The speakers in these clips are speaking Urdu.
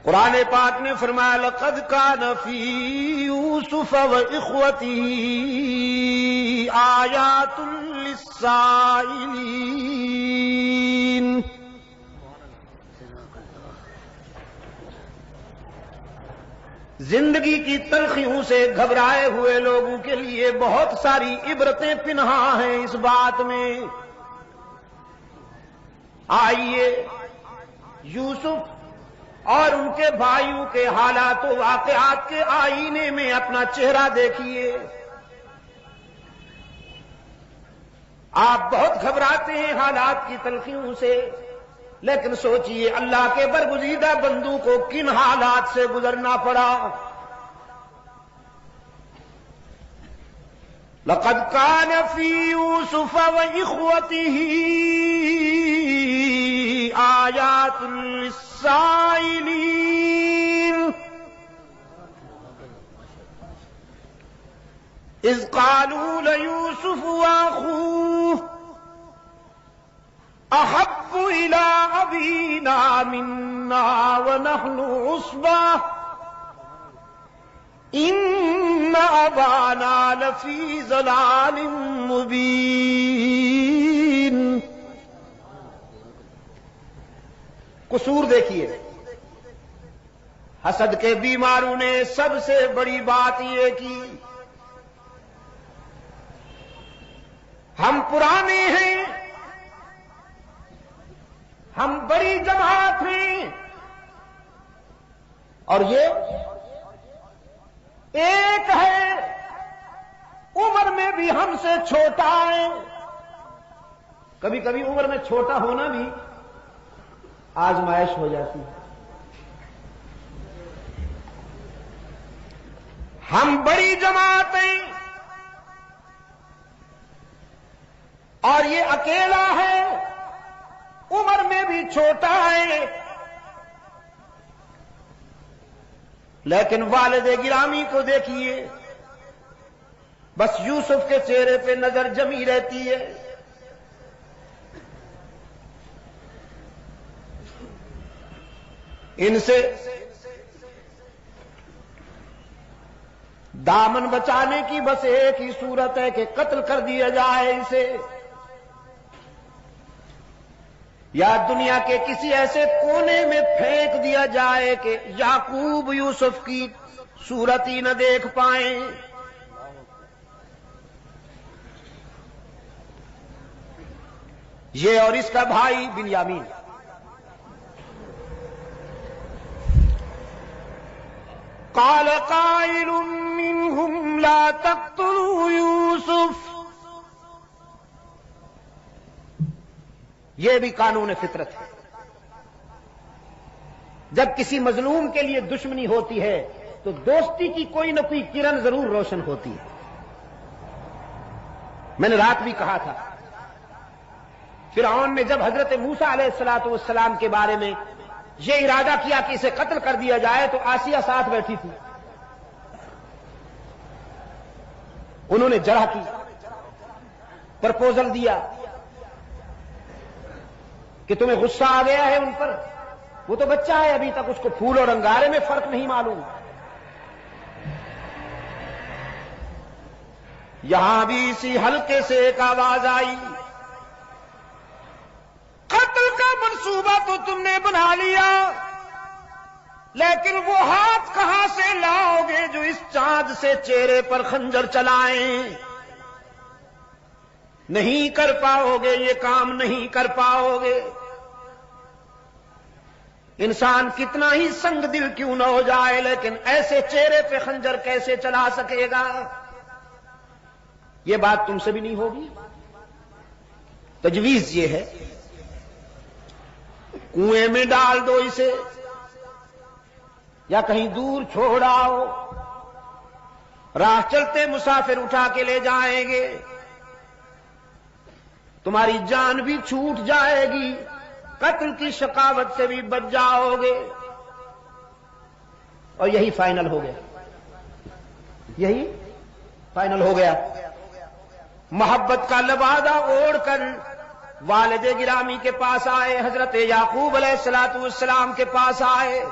قرآن پاک نے فرمایا لقد کان فی یوسف و اخوتہ آیات للسائلین۔ زندگی کی تلخیوں سے گھبرائے ہوئے لوگوں کے لیے بہت ساری عبرتیں پنہاں ہیں اس بات میں۔ آئیے یوسف اور ان کے بھائیوں کے حالات و واقعات کے آئینے میں اپنا چہرہ دیکھیے۔ آپ بہت گھبراتے ہیں حالات کی تلخیوں سے، لیکن سوچئے اللہ کے برگزیدہ بندوں کو کن حالات سے گزرنا پڑا۔ لقد کان فی یوسف و اخوتہ آیات للسائلین اذ قالوا لیوسف واخوہ احب الى ابینا منا ونحن عصبہ ان ابانا لفی ضلال مبین۔ قصور دیکھیے، حسد کے بیماروں نے سب سے بڑی بات یہ کی، ہم پرانے ہیں، ہم بڑی جماعت ہیں، اور یہ ایک ہے عمر میں بھی ہم سے چھوٹا ہے۔ کبھی کبھی عمر میں چھوٹا ہونا بھی آزمائش ہو جاتی ہے۔ ہم بڑی جماعت ہیں اور یہ اکیلا ہے، عمر میں بھی چھوٹا ہے، لیکن والد گرامی کو دیکھیے، بس یوسف کے چہرے پہ نظر جمی رہتی ہے۔ ان سے دامن بچانے کی بس ایک ہی صورت ہے کہ قتل کر دیا جائے اسے، یا دنیا کے کسی ایسے کونے میں پھینک دیا جائے کہ یعقوب یوسف کی صورت ہی نہ دیکھ پائیں۔ یہ اور اس کا بھائی بنیامین، قال قائل منهم لا تقتلوا یوسف۔ یہ بھی قانون فطرت ہے، جب کسی مظلوم کے لیے دشمنی ہوتی ہے تو دوستی کی کوئی نہ کوئی کرن ضرور روشن ہوتی ہے۔ میں نے رات بھی کہا تھا، فرعون نے جب حضرت موسیٰ علیہ السلام کے بارے میں یہ ارادہ کیا کہ اسے قتل کر دیا جائے تو آسیہ ساتھ بیٹھی تھی، انہوں نے جرح کی، پرپوزل دیا کہ تمہیں غصہ آ گیا ہے ان پر، وہ تو بچہ ہے ابھی تک، اس کو پھول اور انگارے میں فرق نہیں معلوم۔ یہاں بھی اسی حلقے سے ایک آواز آئی، قتل کا منصوبہ تو تم نے بنا لیا، لیکن وہ ہاتھ کہاں سے لاؤ گے جو اس چاند سے چہرے پر خنجر چلائیں؟ نہیں کر پاؤ گے، یہ کام نہیں کر پاؤ گے۔ انسان کتنا ہی سنگ دل کیوں نہ ہو جائے، لیکن ایسے چہرے پہ خنجر کیسے چلا سکے گا؟ یہ بات تم سے بھی نہیں ہوگی۔ تجویز یہ ہے، کنویں میں ڈال دو اسے یا کہیں دور چھوڑ آؤ، راہ چلتے مسافر اٹھا کے لے جائیں گے، تمہاری جان بھی چھوٹ جائے گی، قتل کی شقاوت سے بھی بچ جاؤ گے۔ اور یہی فائنل ہو گیا، یہی فائنل ہو گیا۔ محبت کا لبادہ اوڑھ کر والد گرامی کے پاس آئے، حضرت یعقوب علیہ السلام کے پاس آئے،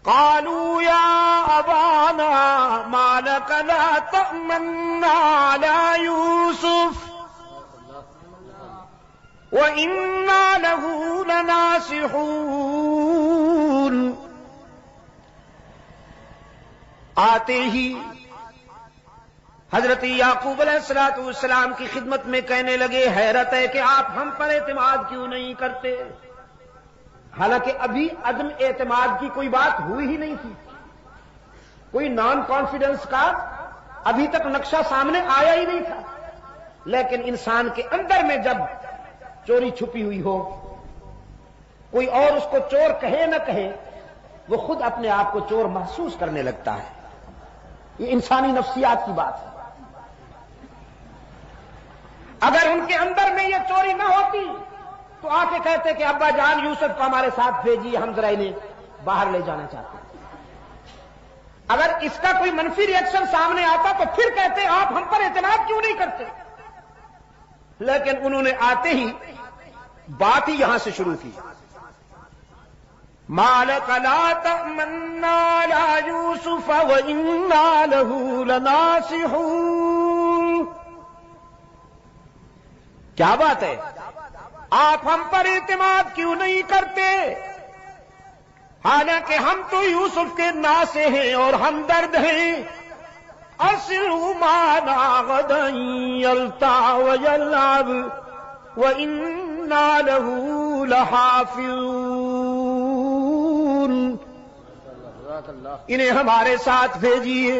قالوا يا أبانا ما لك لا تأمنا على يوسف وإنا له لناصحون. آتے ہی حضرت یعقوب علیہ السلام کی خدمت میں کہنے لگے حیرت ہے کہ آپ ہم پر اعتماد کیوں نہیں کرتے، حالانکہ ابھی عدم اعتماد کی کوئی بات ہوئی ہی نہیں تھی، کوئی نان کانفیڈنس کا ابھی تک نقشہ سامنے آیا ہی نہیں تھا. لیکن انسان کے اندر میں جب چوری چھپی ہوئی ہو، کوئی اور اس کو چور کہے نہ کہے، وہ خود اپنے آپ کو چور محسوس کرنے لگتا ہے. یہ انسانی نفسیات کی بات ہے. اگر ان کے اندر میں یہ چوری نہ ہوتی تو آ کے کہتے کہ ابا جان یوسف کو ہمارے ساتھ بھیجیے، ہم ذرا انہیں باہر لے جانا چاہتے ہیں. اگر اس کا کوئی منفی ری ایکشن سامنے آتا تو پھر کہتے آپ ہم پر اعتماد کیوں نہیں کرتے. لیکن انہوں نے آتے ہی بات ہی یہاں سے شروع کی. ما لك لا تأمنا على يوسف وإنا له لناصحون. کیا بات ہے، آپ ہم پر اعتماد کیوں نہیں کرتے، حالانکہ ہم تو یوسف کے ناصح ہیں اور ہمدرد ہیں. أرسله معنا غدا يلتع ويلعب وإنا له لحافظون. انہیں ہمارے ساتھ بھیجیے،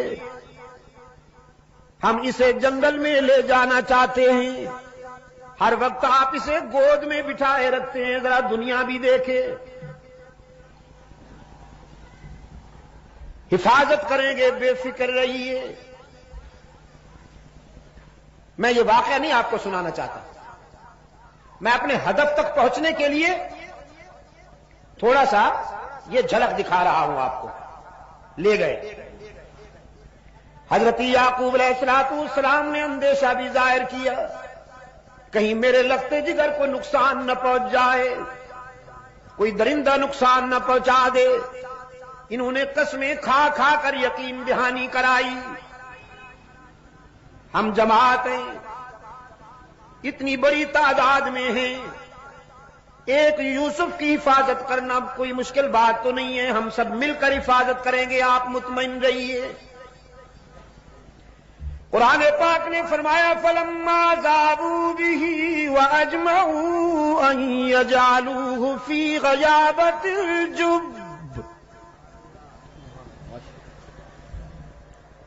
ہم اسے جنگل میں لے جانا چاہتے ہیں. ہر وقت آپ اسے گود میں بٹھائے رکھتے ہیں، ذرا دنیا بھی دیکھے. حفاظت کریں گے، بے فکر رہیے. میں یہ واقعہ نہیں آپ کو سنانا چاہتا، میں اپنے ہدف تک پہنچنے کے لیے تھوڑا سا یہ جھلک دکھا رہا ہوں آپ کو. لے گئے حضرت یعقوب علیہ السلام نے اندیشہ بھی ظاہر کیا، کہیں میرے لگتے جگر کو نقصان نہ پہنچ جائے، کوئی درندہ نقصان نہ پہنچا دے. انہوں نے قسمیں کھا کھا کر یقین دہانی کرائی. ہم جماعت ہیں، اتنی بڑی تعداد میں ہیں، ایک یوسف کی حفاظت کرنا کوئی مشکل بات تو نہیں ہے، ہم سب مل کر حفاظت کریں گے، آپ مطمئن رہیے. قرآن پاک نے فرمایا فلما ذابوا به واجمعوا ان يجعلوه في غيابة الجب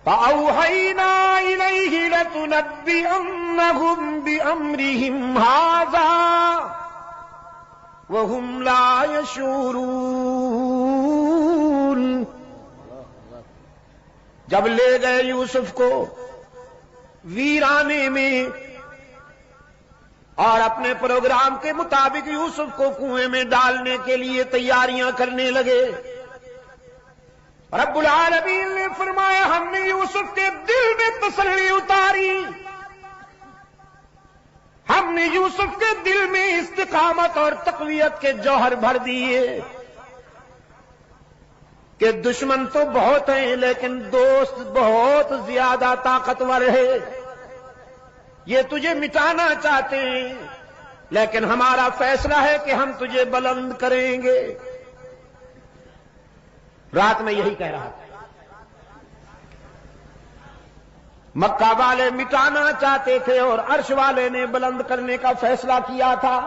فأوحينا إليه لتنبئنهم بأمرهم هذا وهم لا يشعرون. جب لے گئے یوسف کو ویرانے میں اور اپنے پروگرام کے مطابق یوسف کو کنویں میں ڈالنے کے لیے تیاریاں کرنے لگے، رب العالمین نے فرمایا ہم نے یوسف کے دل میں تسلی اتاری، ہم نے یوسف کے دل میں استقامت اور تقویت کے جوہر بھر دیے کہ دشمن تو بہت ہیں لیکن دوست بہت زیادہ طاقتور ہے. یہ تجھے مٹانا چاہتے ہیں لیکن ہمارا فیصلہ ہے کہ ہم تجھے بلند کریں گے. رات میں یہی کہہ رہا تھا. مکہ والے مٹانا چاہتے تھے اور عرش والے نے بلند کرنے کا فیصلہ کیا تھا.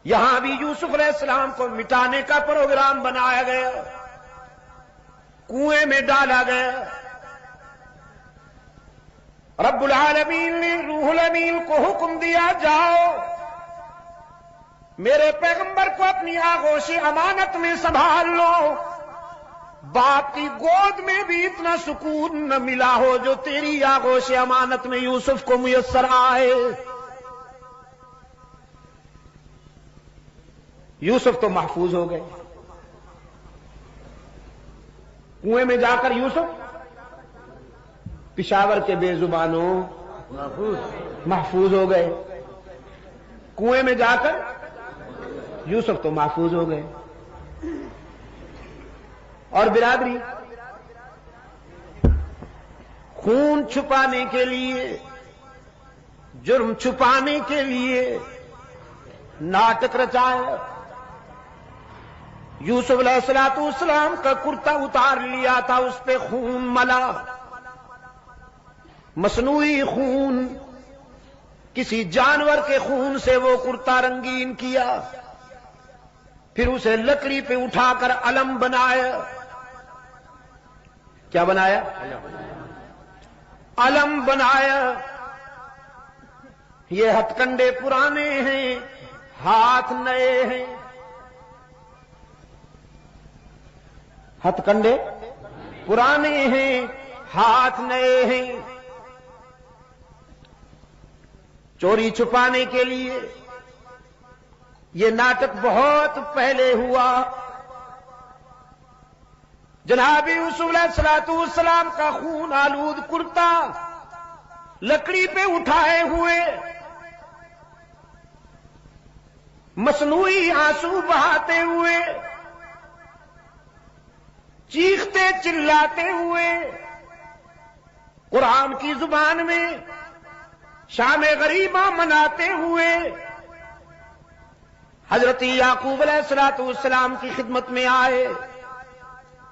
یہاں بھی یوسف علیہ السلام کو مٹانے کا پروگرام بنایا گیا، کنویں میں ڈالا گیا. رب العالمین نے روح الامین کو حکم دیا جاؤ میرے پیغمبر کو اپنی آغوش امانت میں سنبھال لو. باپ کی گود میں بھی اتنا سکون نہ ملا ہو جو تیری آغوش امانت میں یوسف کو میسر آئے. یوسف تو محفوظ ہو گئے. کنویں میں جا کر یوسف پشاور کے بے زبانوں محفوظ ہو گئے. کنویں میں جا کر یوسف تو محفوظ ہو گئے. اور برادری، خون چھپانے کے لیے، جرم چھپانے کے لیے ناٹک رچایا۔ یوسف علیہ السلام کا کرتا اتار لیا تھا، اس پہ خون ملا، مصنوعی خون، کسی جانور کے خون سے وہ کرتا رنگین کیا، پھر اسے لکڑی پہ اٹھا کر علم بنایا۔ کیا بنایا؟ علم بنایا۔ یہ ہتھ کنڈے پرانے ہیں، ہاتھ نئے ہیں۔ ہتھ کنڈے پرانے ہیں، ہاتھ نئے ہیں۔ چوری چھپانے کے لیے یہ ناٹک بہت پہلے ہوا۔ جناب یوسف علیہ السلام کا خون آلود کرتا لکڑی پہ اٹھائے ہوئے، مصنوعی آنسو بہاتے ہوئے، چیختے چلاتے ہوئے، قرآن کی زبان میں شام غریبہ مناتے ہوئے حضرت یعقوب علیہ السلام کی خدمت میں آئے۔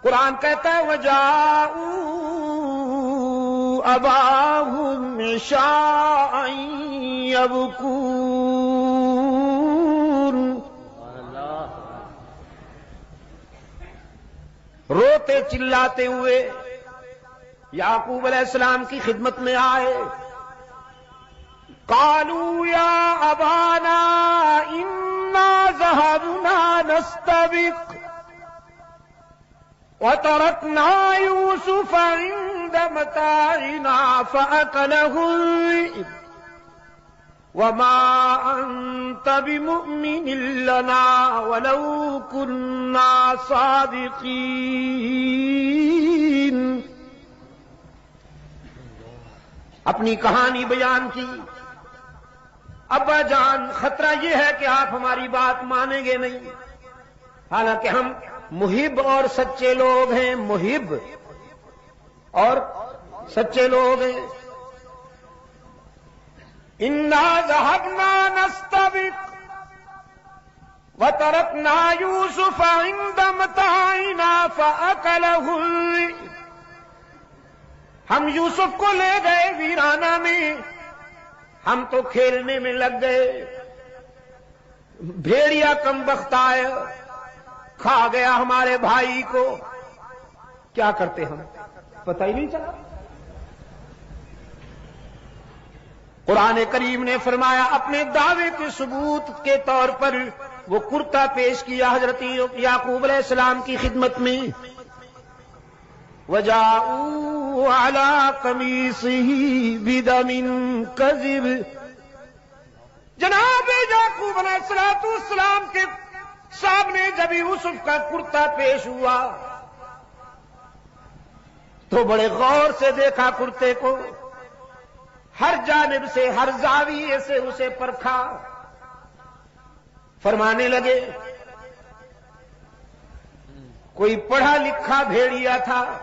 قرآن کہتا ہے وَجَاءُوا أَبَاهُمْ عِشَاءً يَبْكُونَ۔ روتے چلاتے ہوئے یعقوب علیہ السلام کی خدمت میں آئے۔ قالوا یا ابانا انا ذهبنا نستبق وتركنا يوسف عند متاعنا فأكله الذئب وما أنت بمؤمن لنا ولو كنا صادقين۔ اپنی کہانی بیان کی۔ ابا جان خطرہ یہ ہے کہ آپ ہماری بات مانیں گے نہیں، حالانکہ ہم محب اور سچے لوگ ہیں، محب اور سچے لوگ ہیں۔ انا ذهبنا نستبق وتركنا يوسف عند متاعنا فأكله الذئب۔ ہم یوسف کو لے گئے ویرانہ میں، ہم تو کھیلنے میں لگ گئے، بھیڑیا کم بخت آیا، کھا گیا ہمارے بھائی کو۔ کیا کرتے ہم، پتہ ہی نہیں چلا۔ قرآن کریم نے فرمایا اپنے دعوے کے ثبوت کے طور پر وہ کرتا پیش کیا حضرت یعقوب علیہ السلام کی خدمت میں۔ وَجَاءُوا عَلَىٰ قَمِيصِهِ بِدَمٍ كَذِبٍ۔ جناب یعقوب علیہ السلام کے سامنے جب یوسف کا کرتا پیش ہوا تو بڑے غور سے دیکھا کرتے کو، ہر جانب سے، ہر زاویے سے اسے پرکھا۔ فرمانے لگے کوئی پڑھا لکھا بھیڑیا تھا،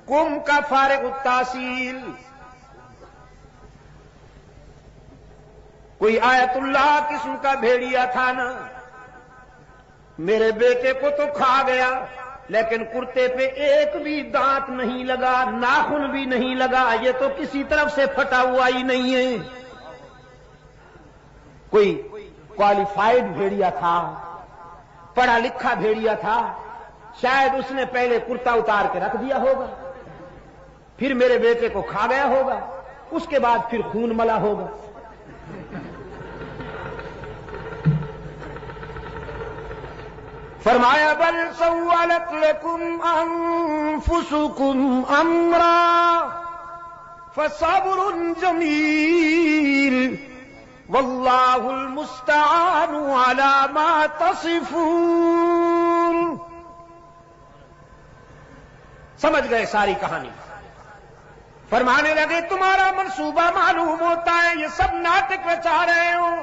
قوم کا فارغ التحصیل، کوئی آیت اللہ قسم کا بھیڑیا تھا نا، میرے بیٹے کو تو کھا گیا، لیکن کرتے پہ ایک بھی دانت نہیں لگا، ناخن بھی نہیں لگا، یہ تو کسی طرف سے پھٹا ہوا ہی نہیں ہے۔ کوئی کوالیفائڈ بھیڑیا تھا، پڑھا لکھا بھیڑیا تھا، شاید اس نے پہلے کرتا اتار کے رکھ دیا ہوگا، پھر میرے بیٹے کو کھا گیا ہوگا، اس کے بعد پھر خون ملا ہوگا۔ فرمایا بل سولت لكم انفسكم امرا فصبر جميل والله المستعان على ما تصفون۔ سمجھ گئے ساری کہانی۔ فرمانے لگے تمہارا منصوبہ معلوم ہوتا ہے، یہ سب ناٹک رچا رہے ہو،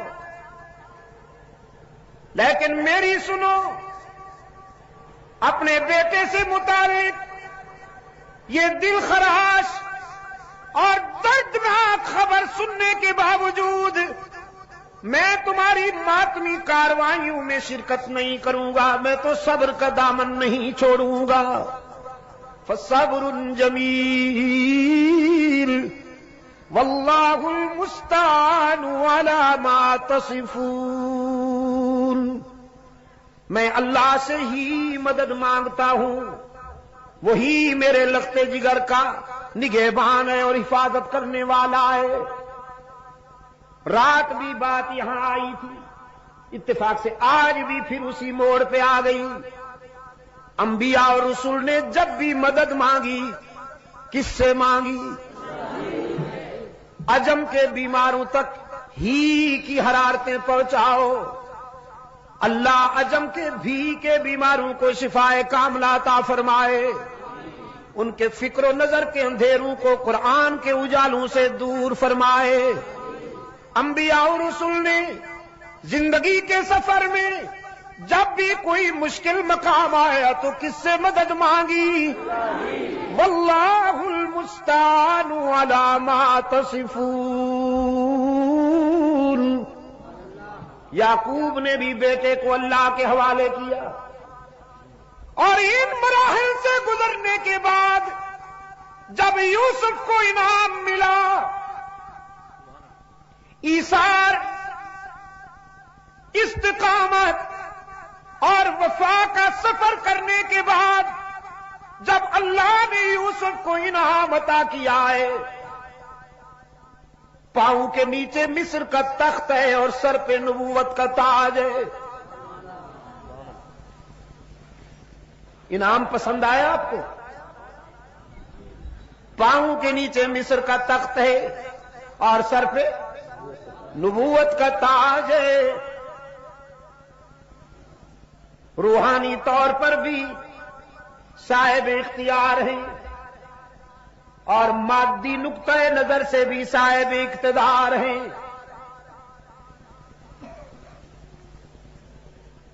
لیکن میری سنو، اپنے بیٹے سے متعلق یہ دل خراش اور دردناک خبر سننے کے باوجود میں تمہاری ماتمی کاروائیوں میں شرکت نہیں کروں گا، میں تو صبر کا دامن نہیں چھوڑوں گا۔ فصبر جمیل واللہ المستعان علی ما تصفون۔ میں اللہ سے ہی مدد مانگتا ہوں، وہی میرے لخت جگر کا نگہبان ہے اور حفاظت کرنے والا ہے۔ رات بھی بات یہاں آئی تھی، اتفاق سے آج بھی پھر اسی موڑ پہ آ گئی۔ انبیاء اور رسول نے جب بھی مدد مانگی کس سے مانگی؟ عجم کے بیماروں تک ہی کی حرارتیں پہنچاؤ، اللہ عجم کے بھی کے بیماروں کو شفائے کاملہ عطا فرمائے، ان کے فکر و نظر کے اندھیروں کو قرآن کے اجالوں سے دور فرمائے۔ انبیاء اور رسول نے زندگی کے سفر میں جب بھی کوئی مشکل مقام آیا تو کس سے مدد مانگی؟ واللہ المستعان علی ما تصفون۔ یعقوب نے بھی بیٹے کو اللہ کے حوالے کیا، اور ان مراحل سے گزرنے کے بعد جب یوسف کو انعام ملا، ایثار، استقامت اور وفا کا سفر کرنے کے بعد جب اللہ نے یوسف کو انعام عطا کیا ہے، پاؤں کے نیچے مصر کا تخت ہے اور سر پہ نبوت کا تاج ہے۔ انعام پسند آیا آپ کو؟ پاؤں کے نیچے مصر کا تخت ہے اور سر پہ نبوت کا تاج ہے۔ روحانی طور پر بھی صاحب اختیار ہیں اور مادی نقطۂ نظر سے بھی صاحب اقتدار ہیں۔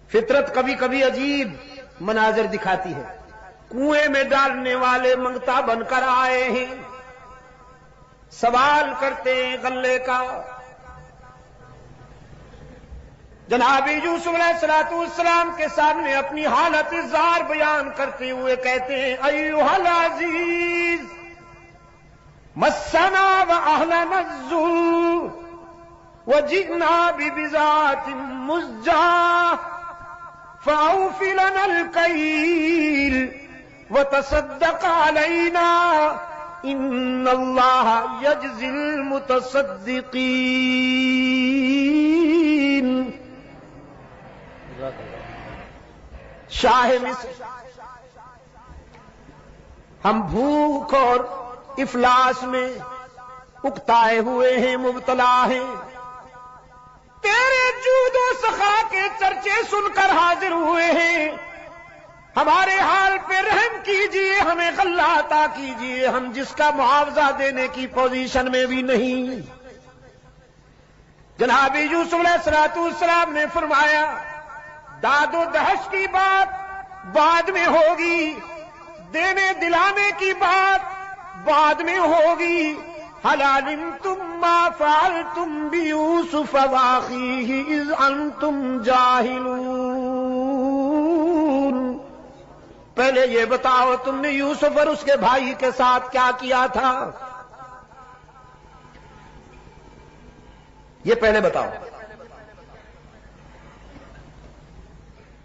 فطرت کبھی کبھی عجیب مناظر دکھاتی ہے۔ کنویں میں ڈالنے والے منگتا بن کر آئے ہیں، سوال کرتے ہیں غلے کا۔ جناب یوسف علیہ السلام کے سامنے اپنی حالت زار بیان کرتے ہوئے کہتے ہیں، ایھا العزیز مسنا واہلنا الذل وجئنا ببضاعۃ مزجاۃ فاوف لنا الکیل وتصدق علینا ان اللہ یجزی المتصدقین۔ شاہ مصر، ہم بھوک اور افلاس میں اکتائے ہوئے ہیں، مبتلا ہیں، تیرے جود و سخا کے چرچے سن کر حاضر ہوئے ہیں، ہمارے حال پہ رحم کیجئے، ہمیں غلہ عطا کیجئے، ہم جس کا معاوضہ دینے کی پوزیشن میں بھی نہیں۔ جناب یوسف علیہ السلام نے فرمایا، داد و دہش کی بات بعد میں ہوگی، دینے دلانے کی بات بعد میں ہوگی۔ هل علمتم ما فعلتم بيوسف واخيه اذ انتم جاهلون؟ پہلے یہ بتاؤ تم نے یوسف اور اس کے بھائی کے ساتھ کیا کیا تھا، یہ پہلے بتاؤ۔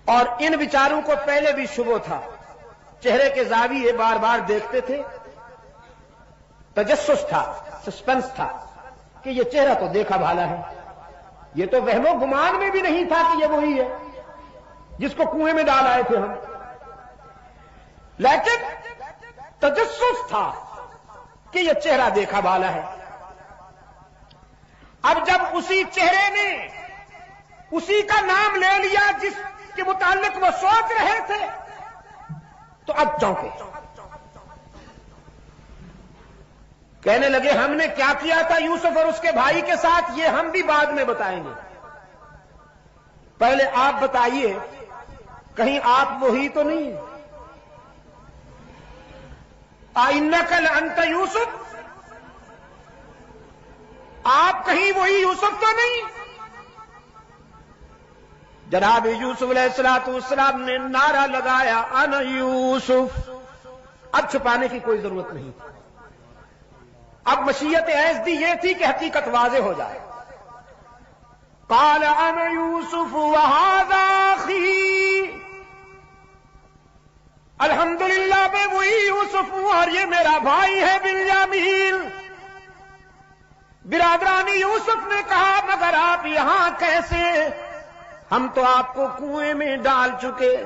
اور ان بیچاروں کو پہلے بھی شبہ تھا، چہرے کے زاویے بار بار دیکھتے تھے، تجسس تھا، سسپنس تھا کہ یہ چہرہ تو دیکھا بھالا ہے، یہ تو وہم و گمان میں بھی نہیں تھا کہ یہ وہی ہے جس کو کنویں میں ڈال آئے تھے ہم، لیکن تجسس تھا کہ یہ چہرہ دیکھا بھالا ہے۔ اب جب اسی چہرے نے اسی کا نام لے لیا جس کے متعلق وہ سوچ رہے تھے تو اب چونکے، کہنے لگے ہم نے کیا کیا تھا یوسف اور اس کے بھائی کے ساتھ یہ ہم بھی بعد میں بتائیں گے، پہلے آپ بتائیے کہیں آپ وہی تو نہیں؟ اِنَّكَ لَأَنْتَ یوسف، آپ کہیں وہی یوسف تو نہیں؟ جناب یوسف علیہ السلام نے نعرہ لگایا انا یوسف، اب چھپانے کی کوئی ضرورت نہیں تھی، اب مشیت عزدی یہ تھی کہ حقیقت واضح ہو جائے۔ قال انا یوسف وہذا اخی، الحمدللہ میں وہی یوسف ہوں اور یہ میرا بھائی ہے بنیامین۔ برادران یوسف نے کہا مگر آپ یہاں کیسے؟ ہم تو آپ کو کنویں میں ڈال چکے،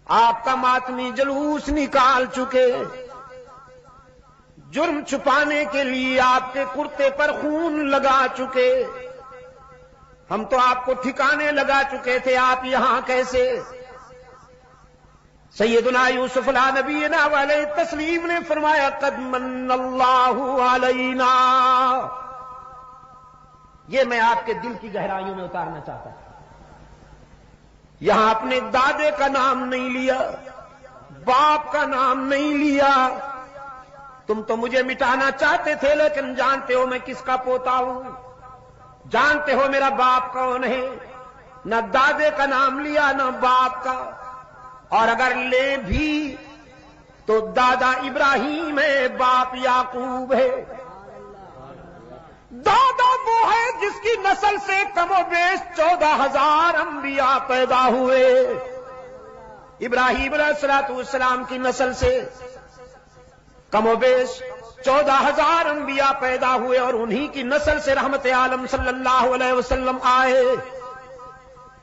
آپ کا ماتمی جلوس نکال چکے، جرم چھپانے کے لیے آپ کے کرتے پر خون لگا چکے، ہم تو آپ کو ٹھکانے لگا چکے تھے، آپ یہاں کیسے؟ سیدنا یوسف علیہ نبینا علیہ تسلیم نے فرمایا قد من اللہ علینا، یہ میں آپ کے دل کی گہرائیوں میں اتارنا چاہتا ہوں۔ یہاں اپنے دادے کا نام نہیں لیا، باپ کا نام نہیں لیا، تم تو مجھے مٹانا چاہتے تھے لیکن جانتے ہو میں کس کا پوتا ہوں، جانتے ہو میرا باپ کون ہے، نہ دادے کا نام لیا نہ باپ کا، اور اگر لے بھی تو دادا ابراہیم ہے، باپ یعقوب ہے۔ دادا وہ ہے جس کی نسل سے کم و بیش 14,000 انبیاء پیدا ہوئے، ابراہیم علیہ السلام کی نسل سے کم و بیش 14,000 انبیاء پیدا ہوئے اور انہی کی نسل سے رحمت عالم صلی اللہ علیہ وسلم آئے،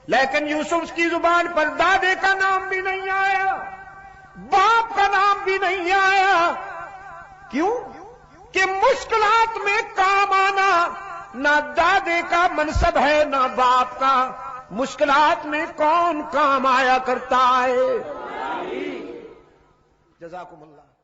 لیکن یوسف کی زبان پر دادے کا نام بھی نہیں آیا، باپ کا نام بھی نہیں آیا۔ کیوں؟ کہ مشکلات میں کام آنا نہ دادے کا منصب ہے نہ باپ کا، مشکلات میں کون کام آیا کرتا ہے؟ جزاکم اللہ۔